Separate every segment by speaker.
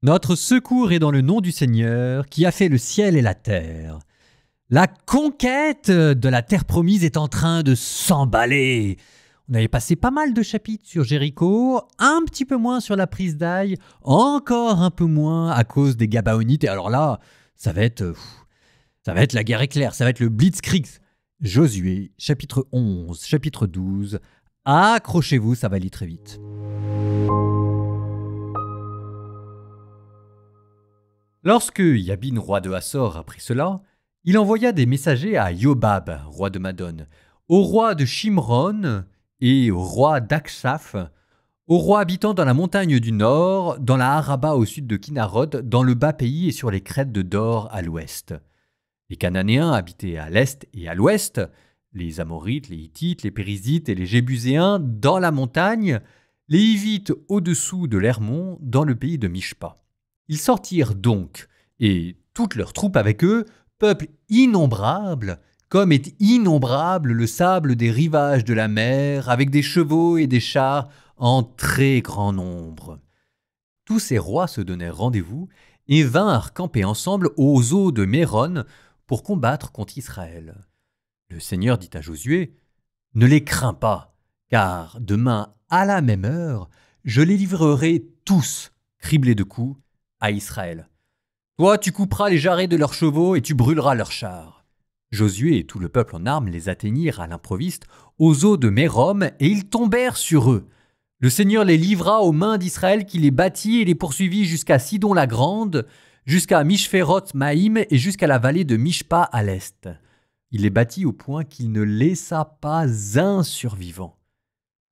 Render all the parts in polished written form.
Speaker 1: Notre secours est dans le nom du Seigneur qui a fait le ciel et la terre. La conquête de la terre promise est en train de s'emballer. On avait passé pas mal de chapitres sur Jéricho, un petit peu moins sur la prise d'Aï, encore un peu moins à cause des Gabaonites. Et alors là, ça va être la guerre éclair, ça va être le Blitzkrieg. Josué, chapitre 11, chapitre 12. Accrochez-vous, ça va aller très vite. Lorsque Yabin, roi de Hassor, apprit cela, il envoya des messagers à Yobab, roi de Madon, au roi de Shimron et au roi d'Akshaph, aux rois habitant dans la montagne du nord, dans la Araba au sud de Kinnaroth, dans le bas pays et sur les crêtes de Dor à l'ouest. Les Cananéens habitaient à l'est et à l'ouest, les Amorites, les Hittites, les Périzites et les Jébuséens dans la montagne, les Hivites au-dessous de l'Hermon, dans le pays de Mishpa. Ils sortirent donc, et toutes leurs troupes avec eux, peuple innombrable, comme est innombrable le sable des rivages de la mer, avec des chevaux et des chars en très grand nombre. Tous ces rois se donnèrent rendez-vous et vinrent camper ensemble aux eaux de Méron pour combattre contre Israël. Le Seigneur dit à Josué, « Ne les crains pas, car demain, à la même heure, je les livrerai tous, criblés de coups, à Israël. Toi, tu couperas les jarrets de leurs chevaux et tu brûleras leurs chars. » Josué et tout le peuple en armes les atteignirent à l'improviste aux eaux de Mérom et ils tombèrent sur eux. Le Seigneur les livra aux mains d'Israël qui les battit et les poursuivit jusqu'à Sidon la Grande, jusqu'à Mishphéroth Maïm et jusqu'à la vallée de Mishpa à l'est. Il les battit au point qu'il ne laissa pas un survivant.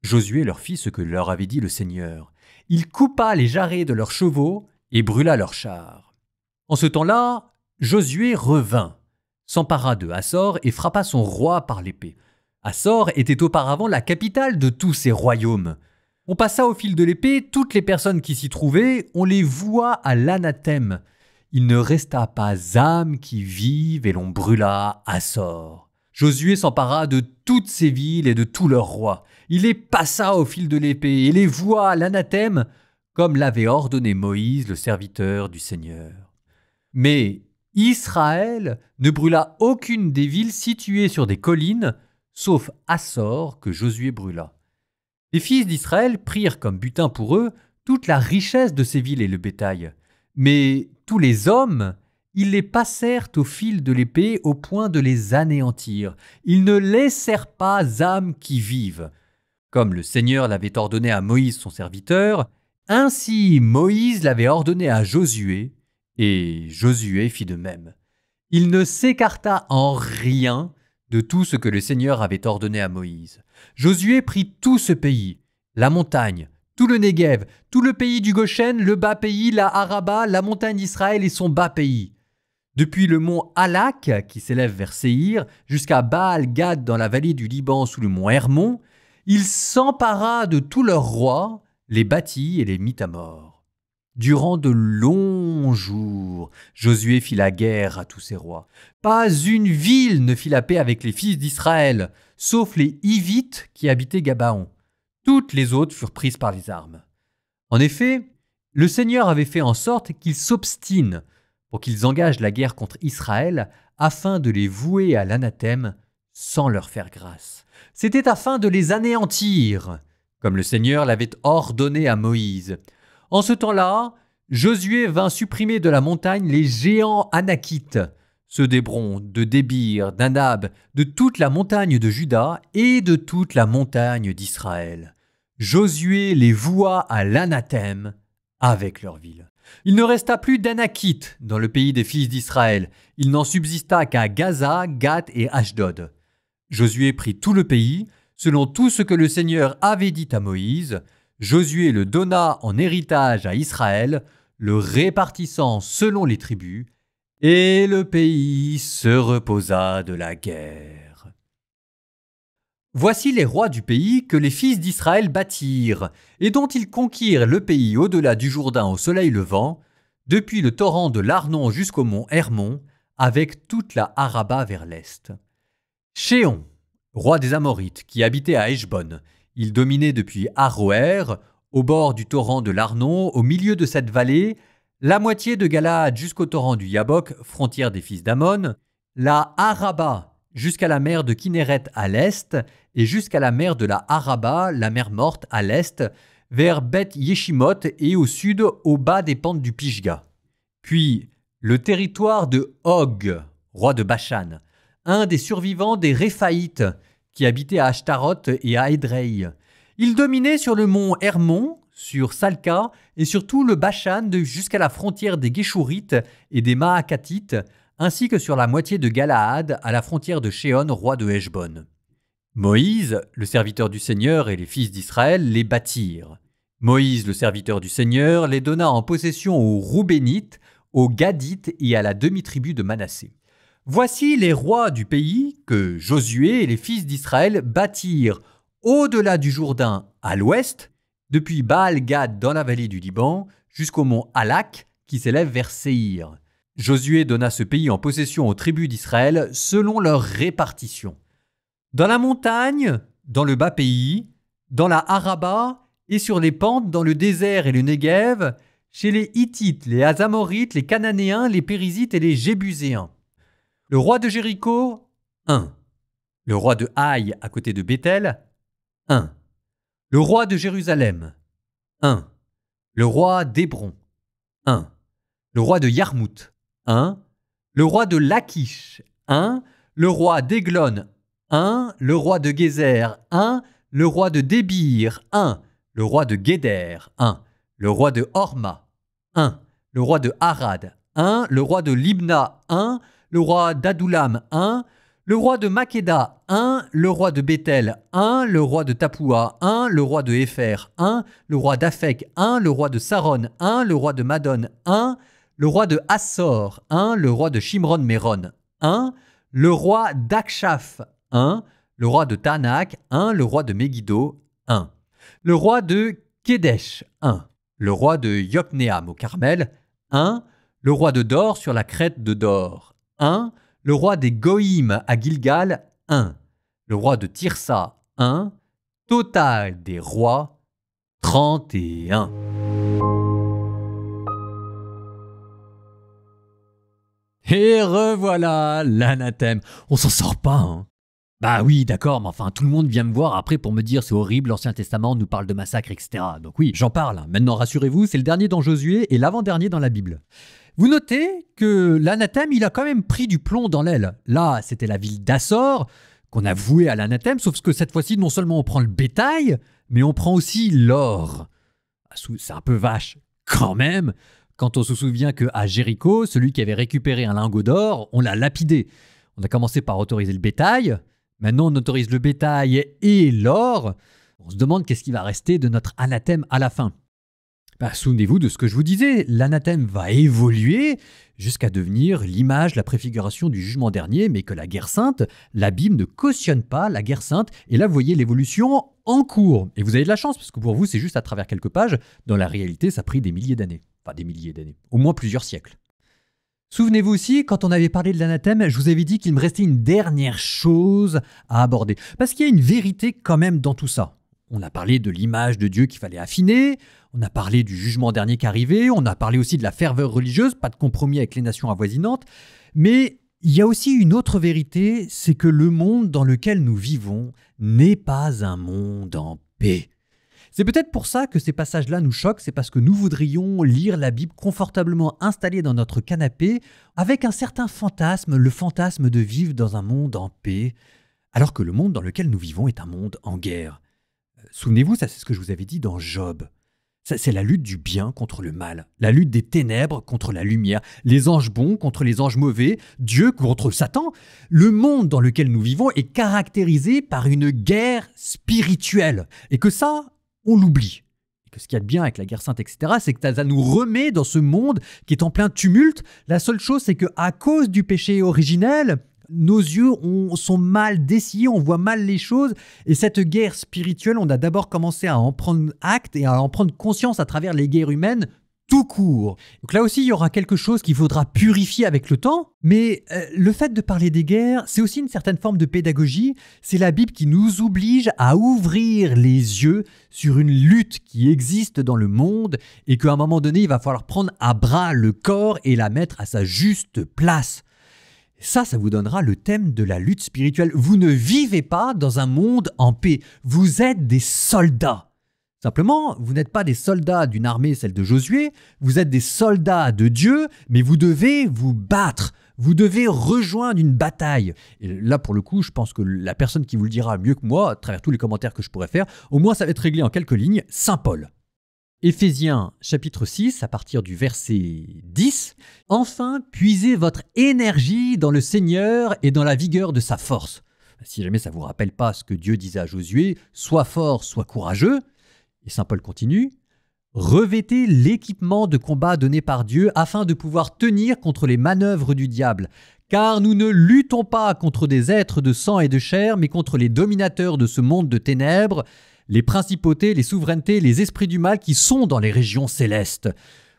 Speaker 1: Josué leur fit ce que leur avait dit le Seigneur. Il coupa les jarrets de leurs chevaux et brûla leurs chars. En ce temps-là, Josué revint, s'empara de Hassor et frappa son roi par l'épée. Hassor était auparavant la capitale de tous ces royaumes. On passa au fil de l'épée toutes les personnes qui s'y trouvaient, on les voua à l'anathème. Il ne resta pas âme qui vive et l'on brûla Hassor. Josué s'empara de toutes ces villes et de tous leurs rois. Il les passa au fil de l'épée et les voua à l'anathème, comme l'avait ordonné Moïse, le serviteur du Seigneur. Mais Israël ne brûla aucune des villes situées sur des collines, sauf Hassor que Josué brûla. Les fils d'Israël prirent comme butin pour eux toute la richesse de ces villes et le bétail. Mais tous les hommes, ils les passèrent au fil de l'épée au point de les anéantir. Ils ne laissèrent pas âme qui vive. Comme le Seigneur l'avait ordonné à Moïse son serviteur, ainsi Moïse l'avait ordonné à Josué, et Josué fit de même. Il ne s'écarta en rien de tout ce que le Seigneur avait ordonné à Moïse. Josué prit tout ce pays, la montagne, tout le Néguev, tout le pays du Goshen, le bas pays, la Araba, la montagne d'Israël et son bas pays. Depuis le mont Halak, qui s'élève vers Séhir, jusqu'à Baal-Gad dans la vallée du Liban sous le mont Hermon, il s'empara de tous leurs rois, les bâtit et les mit à mort. Durant de longs jours, Josué fit la guerre à tous ces rois. Pas une ville ne fit la paix avec les fils d'Israël, sauf les Hivites qui habitaient Gabaon. Toutes les autres furent prises par les armes. En effet, le Seigneur avait fait en sorte qu'ils s'obstinent pour qu'ils engagent la guerre contre Israël afin de les vouer à l'anathème sans leur faire grâce. C'était afin de les anéantir, comme le Seigneur l'avait ordonné à Moïse. En ce temps-là, Josué vint supprimer de la montagne les géants anakites, ceux d'Hébron, de Débir, d'Anab, de toute la montagne de Juda et de toute la montagne d'Israël. Josué les voua à l'anathème avec leurs villes. Il ne resta plus d'Anakites dans le pays des fils d'Israël. Il n'en subsista qu'à Gaza, Gath et Ashdod. Josué prit tout le pays, selon tout ce que le Seigneur avait dit à Moïse. Josué le donna en héritage à Israël, le répartissant selon les tribus, et le pays se reposa de la guerre. Voici les rois du pays que les fils d'Israël bâtirent, et dont ils conquirent le pays au-delà du Jourdain au soleil levant, depuis le torrent de l'Arnon jusqu'au mont Hermon, avec toute la Araba vers l'est. Shéon, roi des Amorites, qui habitait à Heshbon, il dominait depuis Aroër, au bord du torrent de l'Arnon, au milieu de cette vallée, la moitié de Galaad jusqu'au torrent du Yabok, frontière des fils d'Ammon, la Araba jusqu'à la mer de Kinneret à l'est, et jusqu'à la mer de la Araba, la mer morte, à l'est, vers Beth Yeshimoth et au sud, au bas des pentes du Pishga. Puis le territoire de Og, roi de Bashan, un des survivants des Réphaïtes, qui habitaient à Ashtaroth et à Édrei. Il dominait sur le mont Hermon, sur Salka et sur tout le Bashan jusqu'à la frontière des Géchourites et des Maacatites, ainsi que sur la moitié de Galaad à la frontière de Shéon, roi de Heshbon. Moïse, le serviteur du Seigneur, et les fils d'Israël les bâtirent. Moïse, le serviteur du Seigneur, les donna en possession aux Roubénites, aux Gadites et à la demi-tribu de Manassé. Voici les rois du pays que Josué et les fils d'Israël bâtirent au-delà du Jourdain à l'ouest, depuis Baal-Gad dans la vallée du Liban, jusqu'au mont Halak qui s'élève vers Séhir. Josué donna ce pays en possession aux tribus d'Israël selon leur répartition. Dans la montagne, dans le bas pays, dans la Araba et sur les pentes dans le désert et le Négev, chez les Hittites, les Azamorites, les Cananéens, les Périzites et les Jébuséens. Le roi de Jéricho, 1. Le roi de Haï à côté de Béthel, 1. Le roi de Jérusalem, 1. Le roi d'Hébron, 1. Le roi de Yarmout, 1. Le roi de Lachish, 1. Le roi d'Eglon, 1. Le roi de Gézer, 1. Le roi de Débir, 1. Le roi de Guéder, 1. Le roi de Horma, 1. Le roi de Arad, 1. Le roi de Libna, 1. Le roi d'Adoulam, 1. Le roi de Makeda, 1. Le roi de Béthel, 1. Le roi de Tapoua, 1. Le roi de Hépher, 1. Le roi d'Aphek, 1. Le roi de Saron, 1. Le roi de Madon, 1. Le roi de Hassor, 1. Le roi de Shimron-Méron, 1. Le roi d'Akshaph, 1. Le roi de Tanak, 1. Le roi de Megiddo, 1. Le roi de Kédesh, 1. Le roi de Yokneam au Carmel, 1. Le roi de Dor sur la crête de Dor, 1. Le roi des Goïm à Gilgal, 1. Le roi de Tirsa, 1. Total des rois, 31. Et revoilà l'anathème. On s'en sort pas, hein. Bah oui, d'accord, mais enfin, tout le monde vient me voir après pour me dire c'est horrible, l'Ancien Testament nous parle de massacres, etc. Donc oui, j'en parle. Maintenant, rassurez-vous, c'est le dernier dans Josué et l'avant-dernier dans la Bible. Vous notez que l'anathème, il a quand même pris du plomb dans l'aile. Là, c'était la ville d'Assor qu'on a vouée à l'anathème, sauf que cette fois-ci, non seulement on prend le bétail, mais on prend aussi l'or. C'est un peu vache, quand même, quand on se souvient qu'à Jéricho, celui qui avait récupéré un lingot d'or, on l'a lapidé. On a commencé par autoriser le bétail. Maintenant, on autorise le bétail et l'or. On se demande qu'est-ce qui va rester de notre anathème à la fin. Souvenez-vous de ce que je vous disais, l'anathème va évoluer jusqu'à devenir l'image, la préfiguration du jugement dernier, mais que la guerre sainte, la Bible ne cautionne pas la guerre sainte. Et là, vous voyez l'évolution en cours. Et vous avez de la chance, parce que pour vous, c'est juste à travers quelques pages. Dans la réalité, ça a pris des milliers d'années. Enfin, des milliers d'années. Au moins plusieurs siècles. Souvenez-vous aussi, quand on avait parlé de l'anathème, je vous avais dit qu'il me restait une dernière chose à aborder. Parce qu'il y a une vérité quand même dans tout ça. On a parlé de l'image de Dieu qu'il fallait affiner, on a parlé du jugement dernier qui arrivait, on a parlé aussi de la ferveur religieuse, pas de compromis avec les nations avoisinantes. Mais il y a aussi une autre vérité, c'est que le monde dans lequel nous vivons n'est pas un monde en paix. C'est peut-être pour ça que ces passages-là nous choquent, c'est parce que nous voudrions lire la Bible confortablement installés dans notre canapé, avec un certain fantasme, le fantasme de vivre dans un monde en paix, alors que le monde dans lequel nous vivons est un monde en guerre. Souvenez-vous, ça c'est ce que je vous avais dit dans Job. C'est la lutte du bien contre le mal, la lutte des ténèbres contre la lumière, les anges bons contre les anges mauvais, Dieu contre Satan. Le monde dans lequel nous vivons est caractérisé par une guerre spirituelle, et que ça, on l'oublie. Et que ce qu'il y a de bien avec la guerre sainte, etc., c'est que ça nous remet dans ce monde qui est en plein tumulte. La seule chose, c'est qu'à cause du péché originel, nos yeux sont mal dessillés, on voit mal les choses. Et cette guerre spirituelle, on a d'abord commencé à en prendre acte et à en prendre conscience à travers les guerres humaines tout court. Donc là aussi, il y aura quelque chose qu'il faudra purifier avec le temps, mais le fait de parler des guerres, c'est aussi une certaine forme de pédagogie. C'est la Bible qui nous oblige à ouvrir les yeux sur une lutte qui existe dans le monde et qu'à un moment donné, il va falloir prendre à bras le corps et la mettre à sa juste place. Ça vous donnera le thème de la lutte spirituelle. Vous ne vivez pas dans un monde en paix. Vous êtes des soldats. Simplement, vous n'êtes pas des soldats d'une armée, celle de Josué. Vous êtes des soldats de Dieu, mais vous devez vous battre. Vous devez rejoindre une bataille. Et là, pour le coup, je pense que la personne qui vous le dira mieux que moi, à travers tous les commentaires que je pourrais faire, au moins ça va être réglé en quelques lignes. Saint Paul. Éphésiens chapitre 6, à partir du verset 10. « Enfin, puisez votre énergie dans le Seigneur et dans la vigueur de sa force. » Si jamais ça ne vous rappelle pas ce que Dieu disait à Josué, « Sois fort, sois courageux. » Et saint Paul continue. « Revêtez l'équipement de combat donné par Dieu afin de pouvoir tenir contre les manœuvres du diable. Car nous ne luttons pas contre des êtres de sang et de chair, mais contre les dominateurs de ce monde de ténèbres, les principautés, les souverainetés, les esprits du mal qui sont dans les régions célestes.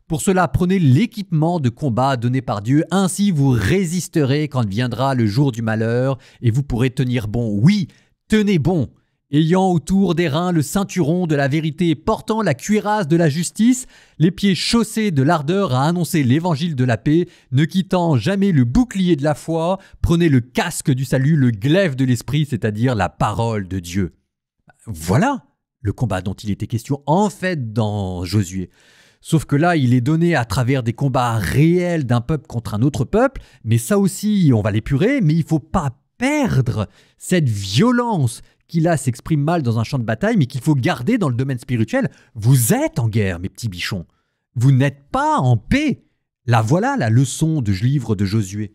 Speaker 1: Pour cela, prenez l'équipement de combat donné par Dieu, ainsi vous résisterez quand viendra le jour du malheur, et vous pourrez tenir bon. Oui, tenez bon, ayant autour des reins le ceinturon de la vérité, portant la cuirasse de la justice, les pieds chaussés de l'ardeur à annoncer l'évangile de la paix, ne quittant jamais le bouclier de la foi, prenez le casque du salut, le glaive de l'esprit, c'est-à-dire la parole de Dieu. » Voilà le combat dont il était question en fait dans Josué. Sauf que là, il est donné à travers des combats réels d'un peuple contre un autre peuple, mais ça aussi, on va l'épurer, mais il ne faut pas perdre cette violence qui là s'exprime mal dans un champ de bataille, mais qu'il faut garder dans le domaine spirituel. Vous êtes en guerre, mes petits bichons. Vous n'êtes pas en paix. Là, voilà la leçon du livre de Josué.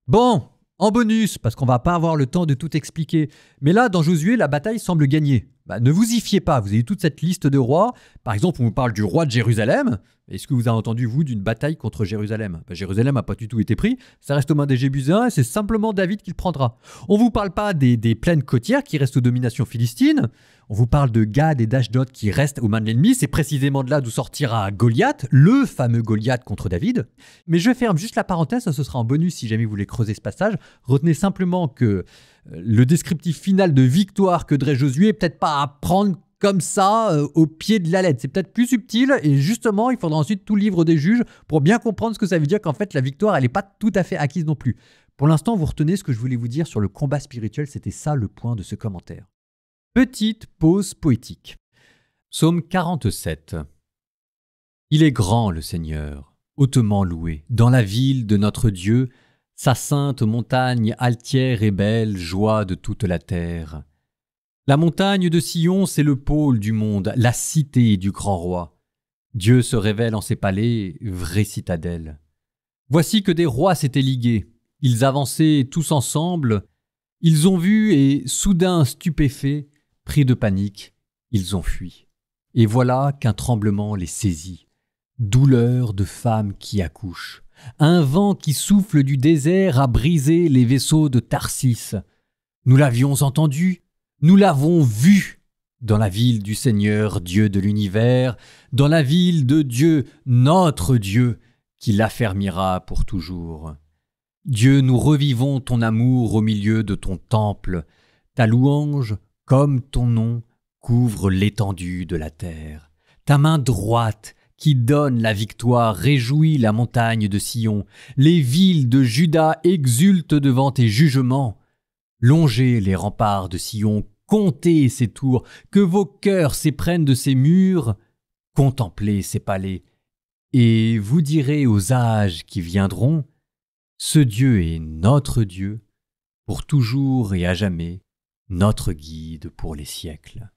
Speaker 1: Bon, en bonus, parce qu'on ne va pas avoir le temps de tout expliquer. Mais là, dans Josué, la bataille semble gagnée. Ne vous y fiez pas, vous avez toute cette liste de rois. Par exemple, on vous parle du roi de Jérusalem. Est-ce que vous avez entendu, vous, d'une bataille contre Jérusalem ? Jérusalem n'a pas du tout été pris. Ça reste aux mains des Jébuséens et c'est simplement David qui le prendra. On ne vous parle pas des plaines côtières qui restent aux dominations philistines. On vous parle de Gad et d'Ashdod qui restent aux mains de l'ennemi. C'est précisément de là d'où sortira Goliath, le fameux Goliath contre David. Mais je ferme juste la parenthèse, ça ce sera en bonus si jamais vous voulez creuser ce passage. Retenez simplement que le descriptif final de victoire que dresse Josué est peut-être pas à prendre comme ça au pied de la lettre. C'est peut-être plus subtil et justement, il faudra ensuite tout le livre des juges pour bien comprendre ce que ça veut dire qu'en fait la victoire, elle n'est pas tout à fait acquise non plus. Pour l'instant, vous retenez ce que je voulais vous dire sur le combat spirituel, c'était ça le point de ce commentaire. Petite pause poétique. Psaume 47. Il est grand le Seigneur, hautement loué, dans la ville de notre Dieu, sa sainte montagne altière et belle, joie de toute la terre. La montagne de Sion, c'est le pôle du monde, la cité du grand roi. Dieu se révèle en ses palais, vraie citadelle. Voici que des rois s'étaient ligués. Ils avançaient tous ensemble. Ils ont vu et, soudain stupéfaits, pris de panique, ils ont fui. Et voilà qu'un tremblement les saisit. Douleur de femme qui accouche. Un vent qui souffle du désert a brisé les vaisseaux de Tarsis. Nous l'avions entendu, nous l'avons vu dans la ville du Seigneur, Dieu de l'univers, dans la ville de Dieu, notre Dieu, qui l'affermira pour toujours. Dieu, nous revivons ton amour au milieu de ton temple. Ta louange, comme ton nom, couvre l'étendue de la terre. Ta main droite, qui donne la victoire, réjouit la montagne de Sion. Les villes de Juda exultent devant tes jugements. Longez les remparts de Sion, comptez ses tours, que vos cœurs s'éprennent de ses murs, contemplez ses palais, et vous direz aux âges qui viendront, ce Dieu est notre Dieu, pour toujours et à jamais, notre guide pour les siècles.